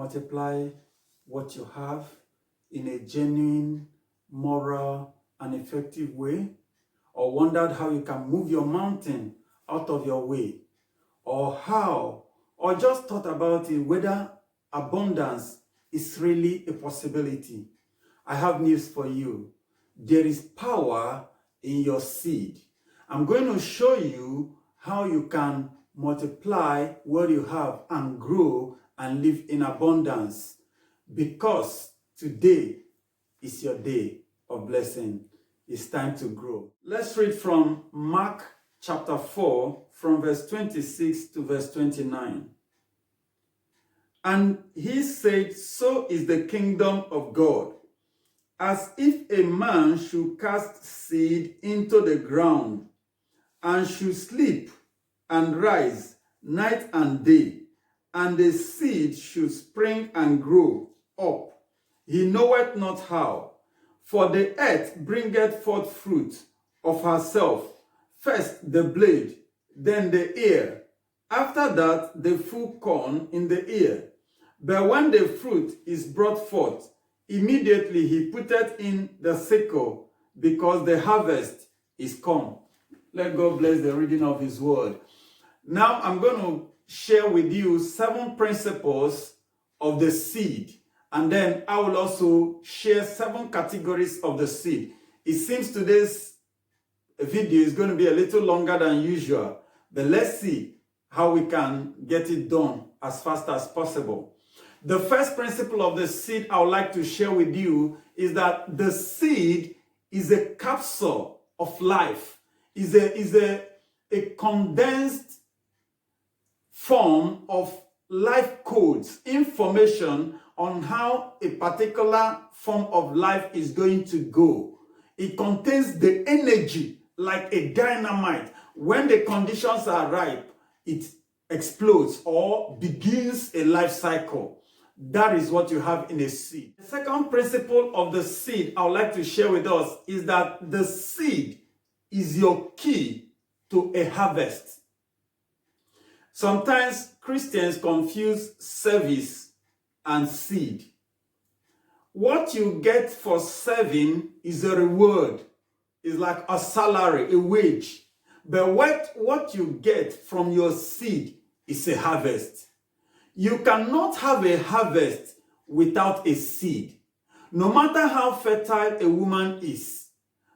multiply what you have in a genuine, moral, and effective way? Or wondered how you can move your mountain out of your way? Or just thought about it, whether abundance is really a possibility? I have news for you. There is power in your seed. I'm going to show you how you can multiply what you have and grow and live in abundance, because today is your day of blessing. It's time to grow. Let's read from Mark chapter 4, from verse 26 to verse 29. And he said, "So is the kingdom of God, as if a man should cast seed into the ground, and should sleep and rise night and day, and the seed should spring and grow up. He knoweth not how. For the earth bringeth forth fruit of herself, first the blade, then the ear, after that the full corn in the ear. But when the fruit is brought forth, immediately he putteth in the sickle, because the harvest is come." Let God bless the reading of his word. Now I'm going to share with you 7 principles of the seed. And then I will also share 7 categories of the seed. It seems today's video is going to be a little longer than usual, but let's see how we can get it done as fast as possible. The first principle of the seed I would like to share with you is that the seed is a capsule of life, is a condensed form of life codes, information on how a particular form of life is going to go. It contains the energy like a dynamite. When the conditions are ripe, it explodes or begins a life cycle. That is what you have in a seed. The second principle of the seed I would like to share with us is that the seed is your key to a harvest. Sometimes Christians confuse service and seed. What you get for serving is a reward. It's like a salary, a wage. But what you get from your seed is a harvest. You cannot have a harvest without a seed. No matter how fertile a woman is,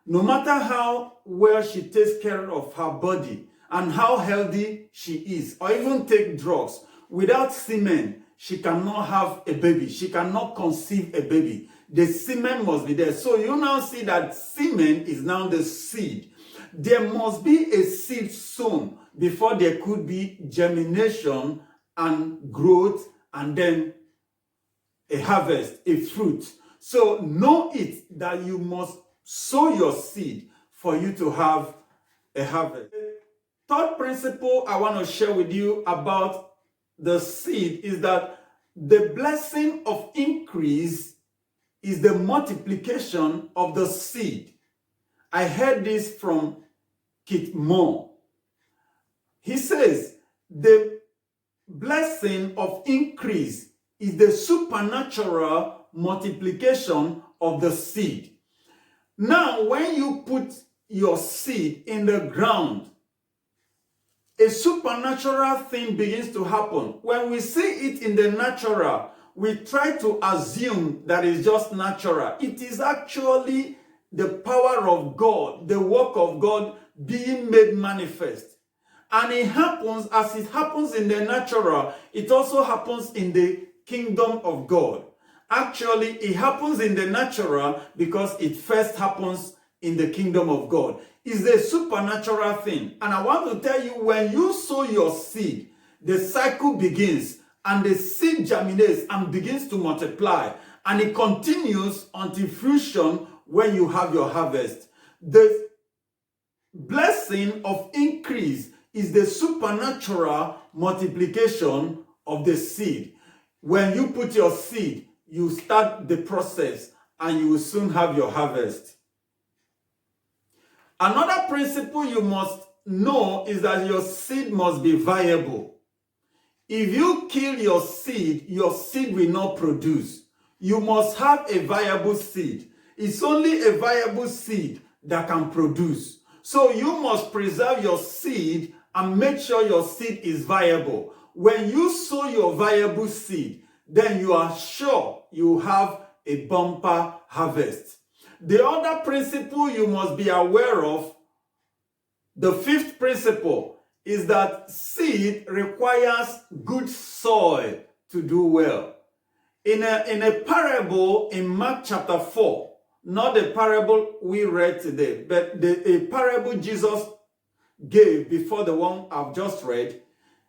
no matter how well she takes care of her body and how healthy she is, or even take drugs, without semen, she cannot have a baby. She cannot conceive a baby. The semen must be there. So you now see that semen is now the seed. There must be a seed sown before there could be germination and growth, and then a harvest, a fruit. So know it that you must sow your seed for you to have a harvest. The third principle I want to share with you about the seed is that the blessing of increase is the multiplication of the seed. I heard this from Kit Moore. He says the blessing of increase is the supernatural multiplication of the seed. Now, when you put your seed in the ground, a supernatural thing begins to happen. When we see it in the natural, we try to assume that it's just natural. It is actually the power of God, the work of God being made manifest. And it happens, as it happens in the natural, it also happens in the kingdom of God. Actually, it happens in the natural because it first happens in the kingdom of God. It's a supernatural thing. And I want to tell you, when you sow your seed, the cycle begins and the seed germinates and begins to multiply. And it continues until fruition when you have your harvest. The blessing of increase is the supernatural multiplication of the seed. When you put your seed, you start the process and you will soon have your harvest. Another principle you must know is that your seed must be viable. If you kill your seed will not produce. You must have a viable seed. It's only a viable seed that can produce. So you must preserve your seed and make sure your seed is viable. When you sow your viable seed, then you are sure you have a bumper harvest. The other principle you must be aware of, the fifth principle, is that seed requires good soil to do well. In a parable in Mark chapter 4, not the parable we read today, but a parable Jesus gave before the one I've just read,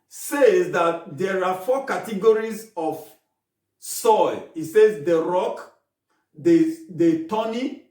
says that there are 4 categories of soil. It says the rock, the thorny,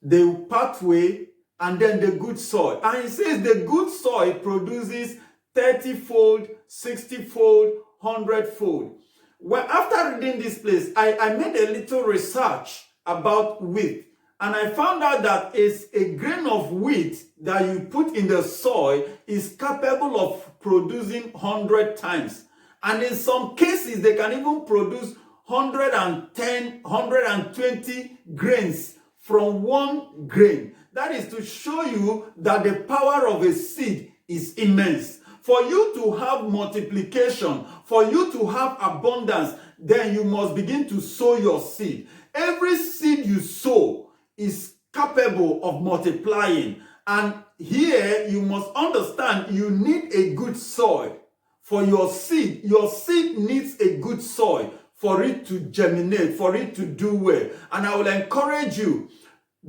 the pathway, and then the good soil. And it says the good soil produces 30-fold, 60-fold, 100-fold. Well, after reading this place, I made a little research about wheat. And I found out that it's a grain of wheat that you put in the soil is capable of producing 100 times. And in some cases, they can even produce 110, 120 grains from one grain. That is to show you that the power of a seed is immense. For you to have multiplication, for you to have abundance, then you must begin to sow your seed. Every seed you sow is capable of multiplying. And here you must understand you need a good soil for your seed. Your seed needs a good soil for it to germinate, for it to do well. And I will encourage you,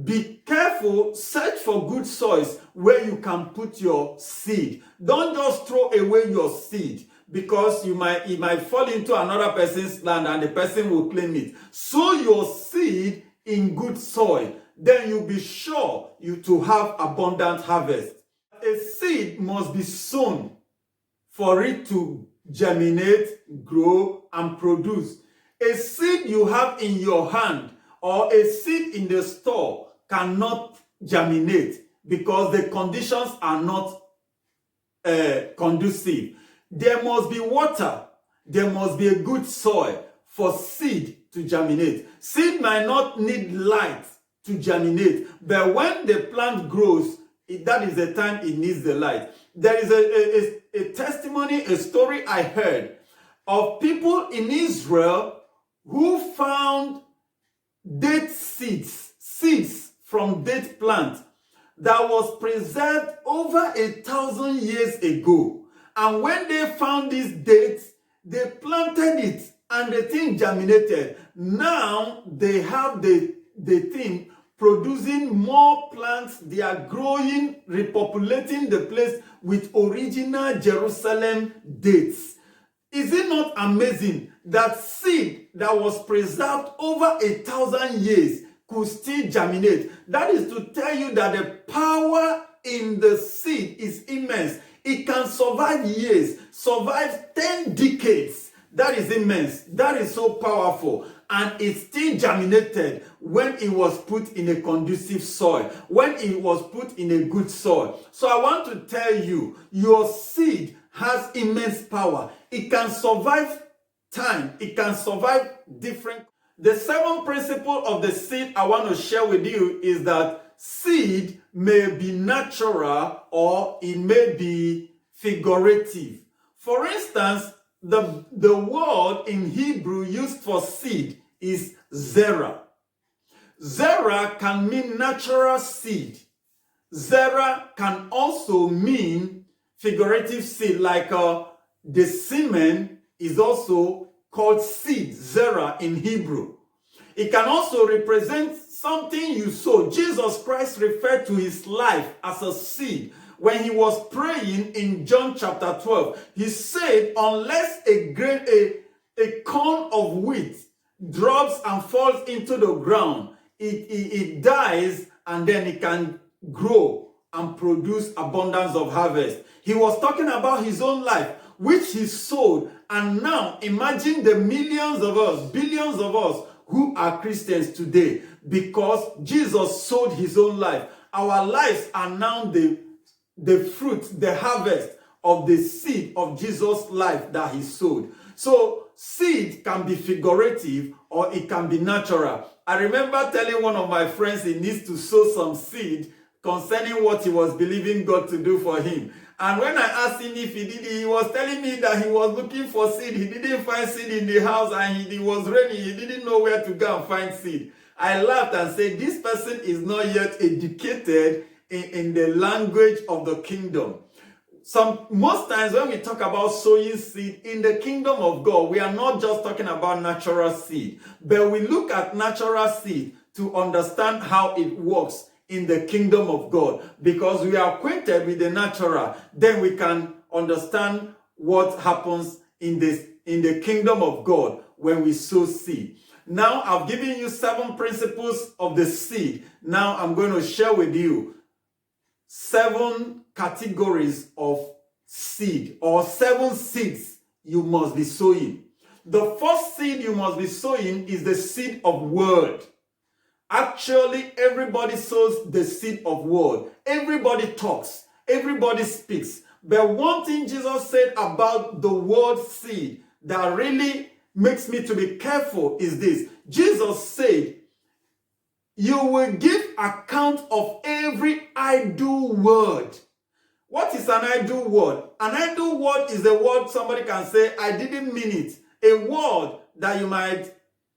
be careful, search for good soils where you can put your seed. Don't just throw away your seed because it might fall into another person's land and the person will claim it. Sow your seed in good soil. Then you'll be sure to have abundant harvest. A seed must be sown for it to germinate, grow, and produce. A seed you have in your hand or a seed in the store cannot germinate because the conditions are not conducive. There must be water. There must be a good soil for seed to germinate. Seed might not need light to germinate, but when the plant grows, that is the time it needs the light. There is a testimony, a story I heard of people in Israel who found date seeds from date plant that was preserved over 1,000 years ago. And when they found these dates, they planted it and the thing germinated. Now they have the thing producing more plants. They are growing, repopulating the place with original Jerusalem dates. Is it not amazing that seed that was preserved over 1,000 years could still germinate? That is to tell you that the power in the seed is immense. It can survive years, survive 10 decades. That is immense. That is so powerful. And it still germinated when it was put in a conducive soil, when it was put in a good soil. So I want to tell you, your seed has immense power. It can survive time. It can survive different. The 7th principle of the seed I want to share with you is that seed may be natural or it may be figurative. For instance, the word in Hebrew used for seed is zera. Zera can mean natural seed. Zera can also mean figurative seed, like the semen is also called seed, zera in Hebrew. It can also represent something you sow. Jesus Christ referred to his life as a seed. When he was praying in John chapter 12, he said, unless a corn of wheat drops and falls into the ground, it dies and then it can grow and produce abundance of harvest. He was talking about his own life, which he sowed. And now imagine the millions of us, billions of us who are Christians today, because Jesus sowed his own life. Our lives are now the fruit, the harvest of the seed of Jesus' life that he sowed. So seed can be figurative or it can be natural. I remember telling one of my friends he needs to sow some seed concerning what he was believing God to do for him. And when I asked him if he did it, he was telling me that he was looking for seed. He didn't find seed in the house and it was raining. He didn't know where to go and find seed. I laughed and said, this person is not yet educated in the language of the kingdom. Most times when we talk about sowing seed in the kingdom of God, we are not just talking about natural seed, but we look at natural seed to understand how it works in the kingdom of God. Because we are acquainted with the natural, then we can understand what happens in the kingdom of God when we sow seed. Now, I've given you 7 principles of the seed. Now, I'm going to share with you 7 categories of seed, or 7 seeds you must be sowing. The first seed you must be sowing is the seed of word. Actually, everybody sows the seed of word. Everybody talks. Everybody speaks. But one thing Jesus said about the word seed that really makes me to be careful is this. Jesus said, you will give account of every idle word. What is an idle word? An idle word is a word somebody can say, I didn't mean it. A word that you might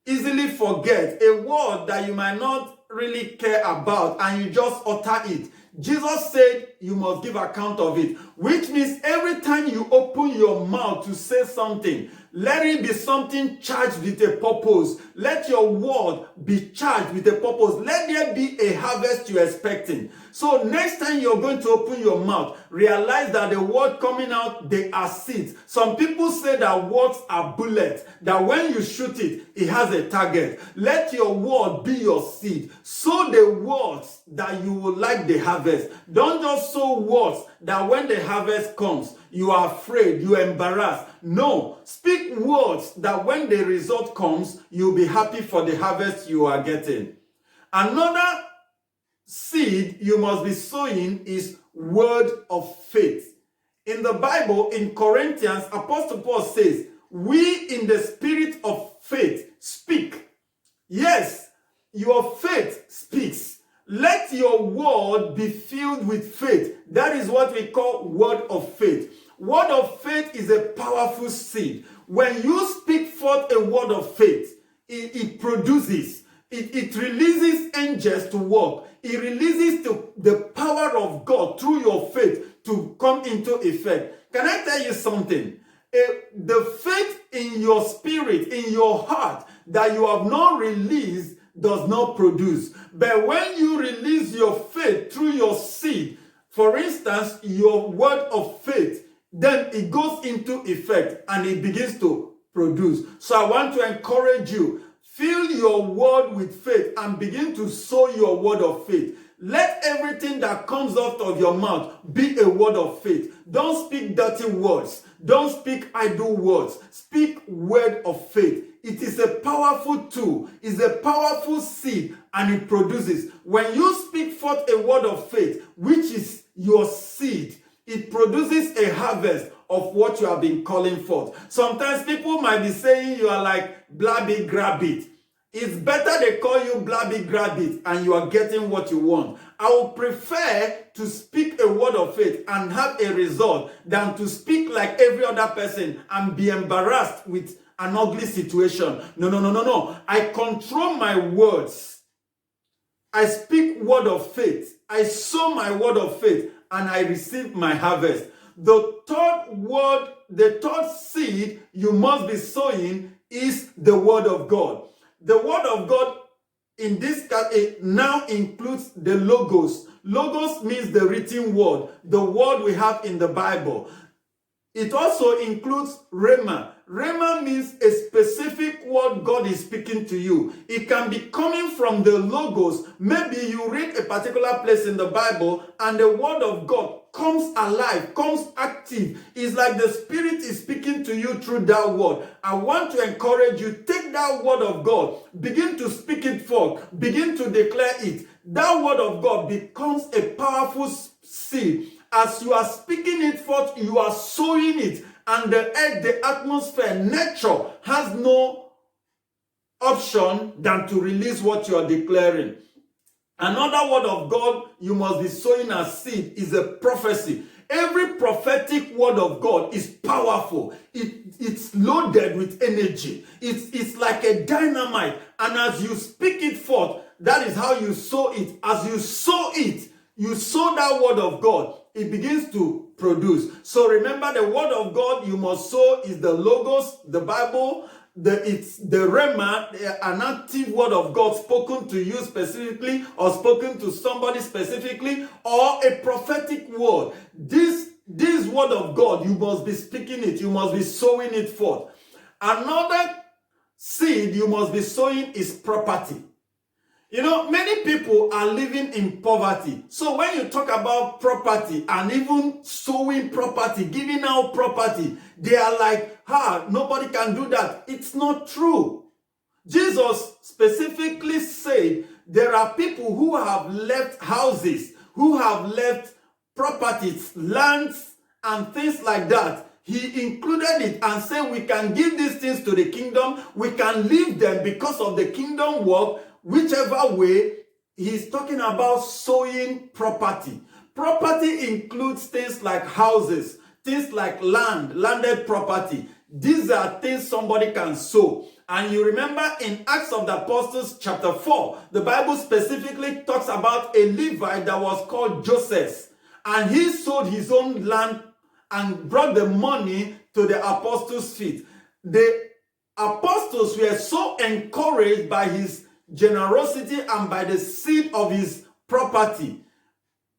easily forget. A word that you might not really care about and you just utter it. Jesus said you must give account of it, which means every time you open your mouth to say something, let it be something charged with a purpose. Let your word be charged with a purpose. Let there be a harvest you're expecting. So next time you're going to open your mouth, realize that the word coming out, they are seeds. Some people say that words are bullets, that when you shoot it, it has a target. Let your word be your seed. Sow the words that you will like the harvest. Don't just sow words that when the harvest comes, you are afraid, you are embarrassed. No, speak words that when the result comes, you'll be happy for the harvest you are getting. Another seed you must be sowing is word of faith. In the Bible, in Corinthians, Apostle Paul says, we in the spirit of faith speak. Yes, your faith speaks. Let your word be filled with faith. That is what we call word of faith. Word of faith is a powerful seed. When you speak forth a word of faith, it produces, it releases angels to work. It releases the power of God through your faith to come into effect. Can I tell you something? The faith in your spirit, in your heart, that you have not released does not produce. But when you release your faith through your seed, for instance, your word of faith, then it goes into effect and it begins to produce. So I want to encourage you, fill your word with faith and begin to sow your word of faith. Let everything that comes out of your mouth be a word of faith. Don't speak dirty words. Don't speak idle words. Speak word of faith. It is a powerful tool. It's a powerful seed and it produces. When you speak forth a word of faith, which is your seed, it produces a harvest of what you have been calling forth. Sometimes people might be saying you are like blabby grabbit. It's better they call you blabby grabbit and you are getting what you want. I would prefer to speak a word of faith and have a result than to speak like every other person and be embarrassed with an ugly situation. No. I control my words. I speak word of faith. I sow my word of faith and I receive my harvest. The third seed you must be sowing is the word of God. The word of God in this case now includes the logos. Logos means the written word, the word we have in the Bible. It also includes rhema. Rhema means a specific word God is speaking to you. It can be coming from the logos. Maybe you read a particular place in the Bible and the word of God comes alive, comes active. It's like the Spirit is speaking to you through that word. I want to encourage you, take that word of God, begin to speak it forth, begin to declare it. That word of God becomes a powerful seed As you are speaking it forth, you are sowing it. And the earth, the atmosphere, nature has no option than to release what you are declaring. Another word of God you must be sowing as seed is a prophecy. Every prophetic word of God is powerful. It's loaded with energy. It's like a dynamite. And as you speak it forth, that is how you sow it. As you sow it, you sow that word of God, it begins to produce. So remember, the word of God you must sow is the Logos, the Bible. It's the Rhema, an active word of God spoken to you specifically, or spoken to somebody specifically, or a prophetic word. This word of God, you must be speaking it. You must be sowing it forth. Another seed you must be sowing is property. You know, many people are living in poverty. So when you talk about property and even sowing property, giving out property, they are like, nobody can do that. It's not true. Jesus specifically said there are people who have left houses, who have left properties, lands, and things like that. He included it and said we can give these things to the kingdom. We can leave them because of the kingdom work. Whichever way, he's talking about sowing property. Property includes things like houses, things like landed property. These are things somebody can sow. And you remember in Acts of the Apostles chapter 4, the Bible specifically talks about a Levite that was called Joseph. And he sold his own land and brought the money to the apostles' feet. The apostles were so encouraged by his generosity and by the seed of his property,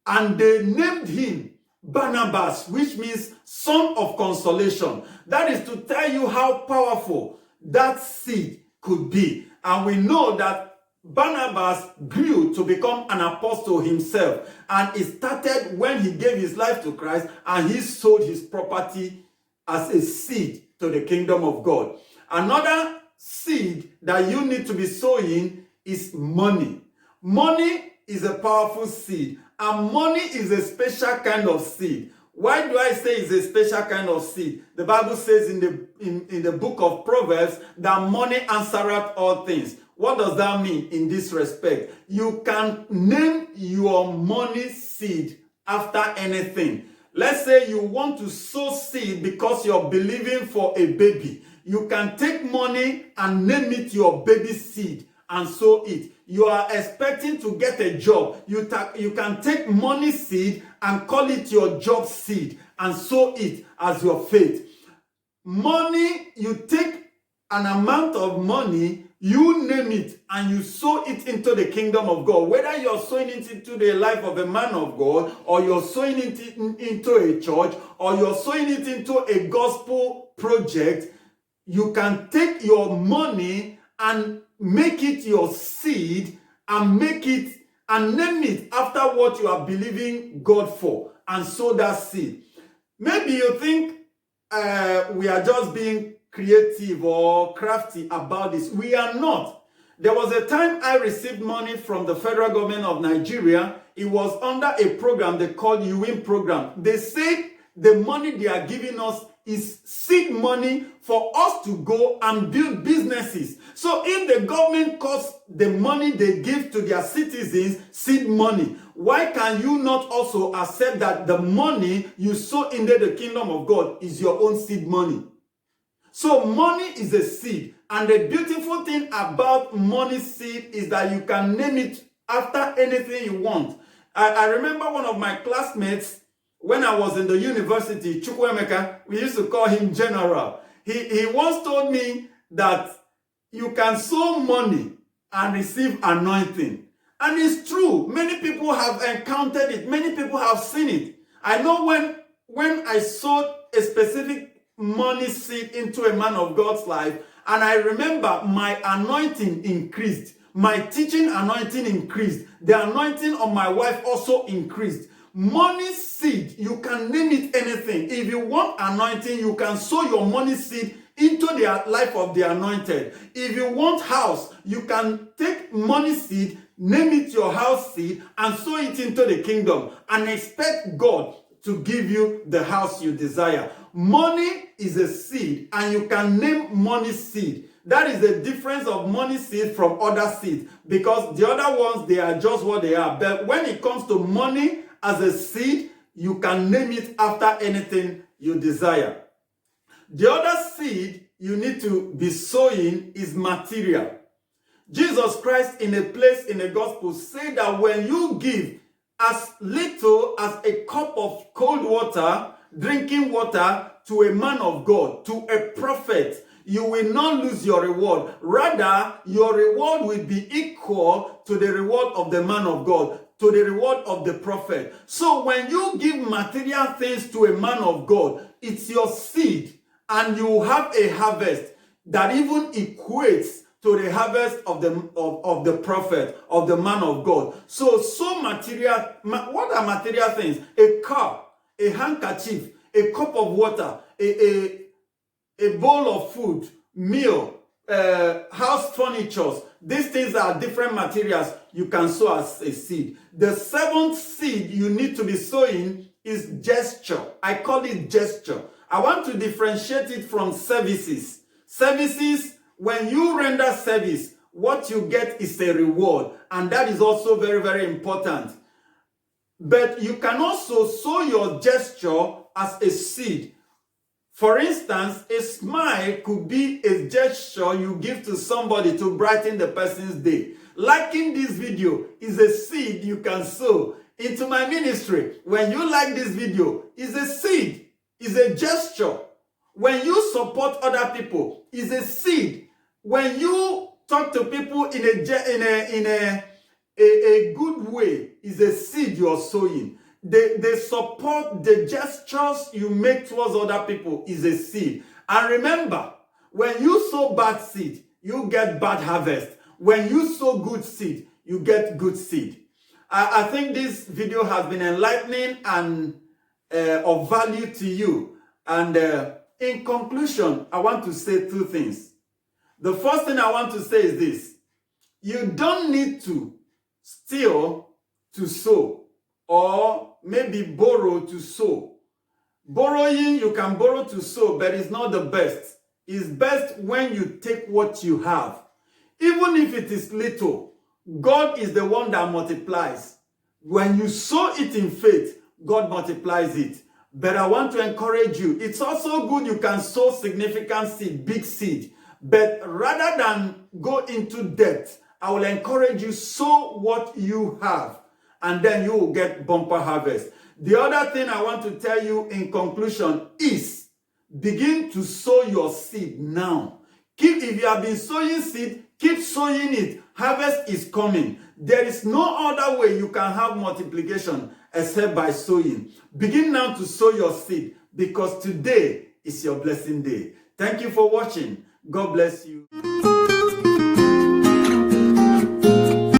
and they named him Barnabas, which means son of consolation. That is to tell you how powerful that seed could be. And we know that Barnabas grew to become an apostle himself, and it started when he gave his life to Christ and he sold his property as a seed to the kingdom of God. Another seed that you need to be sowing is money. Money is a powerful seed, and money is a special kind of seed. Why do I say it's a special kind of seed? The Bible says in the book of Proverbs that money answereth all things. What does that mean in this respect? You can name your money seed after anything. Let's say you want to sow seed because you're believing for a baby. You can take money and name it your baby seed and sow it. You are expecting to get a job. You can take money seed and call it your job seed and sow it as your faith. Money, you take an amount of money, you name it, and you sow it into the kingdom of God. Whether you're sowing it into the life of a man of God, or you're sowing it into a church, or you're sowing it into a gospel project, you can take your money and make it your seed and make it and name it after what you are believing God for, and sow that seed. Maybe you think we are just being creative or crafty about this. We are not. There was a time I received money from the federal government of Nigeria. It was under a program they called UWIN program. They said the money they are giving us is seed money for us to go and build businesses. So if the government calls the money they give to their citizens seed money, why can you not also accept that the money you sow into the kingdom of God is your own seed money? So money is a seed. And the beautiful thing about money seed is that you can name it after anything you want. I remember one of my classmates, when I was in the university, Chukwuemeka, we used to call him General. He once told me that you can sow money and receive anointing. And it's true. Many people have encountered it. Many people have seen it. I know when I sowed a specific money seed into a man of God's life, and I remember my anointing increased. My teaching anointing increased. The anointing on my wife also increased. Money seed, you can name it anything. If you want anointing, you can sow your money seed into the life of the anointed. If you want house, you can take money seed, name it your house seed, and sow it into the kingdom, and expect God to give you the house you desire. Money is a seed, and you can name money seed. That is the difference of money seed from other seeds, because the other ones, they are just what they are. But when it comes to money as a seed, you can name it after anything you desire. The other seed you need to be sowing is material. Jesus Christ, in a place in the gospel, said that when you give as little as a cup of cold water, drinking water, to a man of God, to a prophet, you will not lose your reward. Rather, your reward will be equal to the reward of the man of God, to the reward of the prophet. So when you give material things to a man of God, it's your seed, and you have a harvest that even equates to the harvest of the prophet, of the man of God. So material, what are material things? A car, a handkerchief, a cup of water, a bowl of food, meal, house furniture. These things are different materials you can sow as a seed. The seventh seed you need to be sowing is gesture. I call it gesture. I want to differentiate it from services. Services, when you render service, what you get is a reward, and that is also very, very important. But you can also sow your gesture as a seed. For instance, a smile could be a gesture you give to somebody to brighten the person's day. Liking this video is a seed you can sow into my ministry. When you like this video, is a seed, is a gesture. When you support other people, is a seed. When you talk to people in a good way, is a seed you are sowing. The support, the gestures you make towards other people is a seed. And remember, when you sow bad seed, you get bad harvest. When you sow good seed, you get good seed. I think this video has been enlightening and of value to you. And in conclusion, I want to say two things. The first thing I want to say is this. You don't need to steal to sow, or maybe borrow to sow. Borrowing, you can borrow to sow, but it's not the best. It's best when you take what you have. Even if it is little, God is the one that multiplies. When you sow it in faith, God multiplies it. But I want to encourage you. It's also good you can sow significant seed, big seed. But rather than go into debt, I will encourage you, sow what you have, and then you will get bumper harvest. The other thing I want to tell you in conclusion is, begin to sow your seed now. If you have been sowing seed, keep sowing it. Harvest is coming. There is no other way you can have multiplication except by sowing. Begin now to sow your seed, because today is your blessing day. Thank you for watching. God bless you.